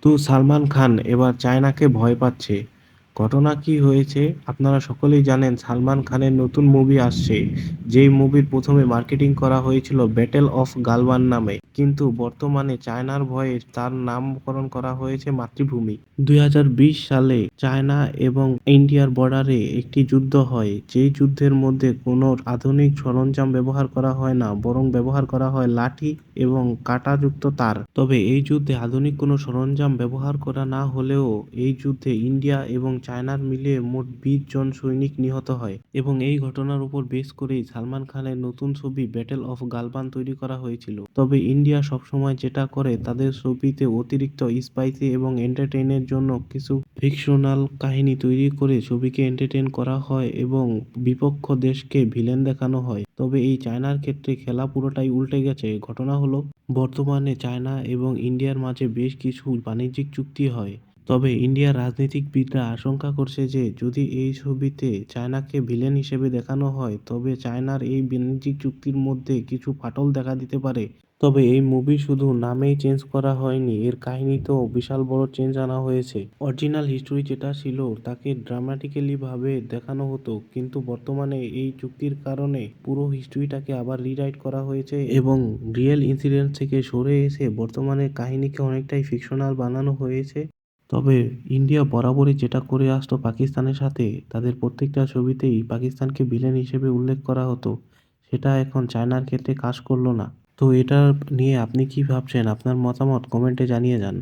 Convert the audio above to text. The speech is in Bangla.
তো সালমান খান এবার চায়নাকে ভয় পাচ্ছে। ঘটনা কি হয়েছে? আপনারা সকলেই জানেন সালমান খানের নতুন মুভি আসছে। যেই মুভির প্রথমে মার্কেটিং করা হয়েছিল ব্যাটেল অফ গালওয়ান নামে। কিন্তু বর্তমানে চায়নার ভয়ে তার নামকরণ করা হয়েছে মাতৃভূমি। 2020 সালে চায়না এবং ইন্ডিয়ার বর্ডারে একটি যুদ্ধ হয়। যেই যুদ্ধের মধ্যে কোনো আধুনিক সরঞ্জাম ব্যবহার করা হয় না, বরং ব্যবহার করা হয় লাঠি এবং কাঁটাযুক্ত তার। তবে এই যুদ্ধে আধুনিক কোনো সরঞ্জাম ব্যবহার করা না হলেও এই যুদ্ধে ইন্ডিয়া এবং চায়নার মিলিয়ে মোট 20 জন সৈনিক নিহত হয় এবং এই ঘটনার উপর বেস করেই সালমান খানের নতুন ছবি ব্যাটেল অফ গালওয়ান তৈরি করা হয়েছিল। তবে ইন্ডিয়া সবসময় যেটা করে তাদের ছবিতে অতিরিক্ত স্পাইসি এবং এন্টারটেইনের জন্য কিছু ফিকশনাল কাহিনী তৈরি করে ছবিকে এন্টারটেইন করা হয় এবং বিপক্ষ দেশকে ভিলেন দেখানো হয়। তবে এই চায়নার ক্ষেত্রে খেলা পুরোটাই উল্টে গেছে। ঘটনা হলো বর্তমানে চায়না এবং ইন্ডিয়ার মাঝে বেশ কিছু বাণিজ্যিক চুক্তি হয়। তবে ইন্ডিয়ার রাজনীতিবিদরা আশঙ্কা করছে যে যদি এই ছবিতে চায়নাকে ভিলেন হিসেবে দেখানো হয় তবে চায়নার এই বাণিজ্যিক চুক্তির মধ্যে কিছু ফাটল দেখা দিতে পারে। তবে এই মুভি শুধু নামেই চেঞ্জ করা হয়নি, এর কাহিনীতেও বিশাল বড় চেঞ্জ আনা হয়েছে। অরিজিনাল হিস্টোরি যেটা ছিল তাকে ড্রামাটিক্যালি ভাবে দেখানো হতো, কিন্তু বর্তমানে এই চুক্তির কারণে পুরো হিস্ট্রিটাকে আবার রিরাইট করা হয়েছে এবং রিয়েল ইনসিডেন্ট থেকে সরে এসে বর্তমানে কাহিনীকে অনেকটাই ফিকশনাল বানানো হয়েছে। তবে ইন্ডিয়া বরাবরই যেটা করে আসতো পাকিস্তানের সাথে, তাদের প্রত্যেকটা ছবিতেই পাকিস্তানকে ভিলেন হিসেবে উল্লেখ করা হতো, সেটা এখন চায়নার ক্ষেত্রে কাজ করলো না। তো এটা নিয়ে আপনি কি ভাবছেন? আপনার মতামত কমেন্টে জানিয়ে যান।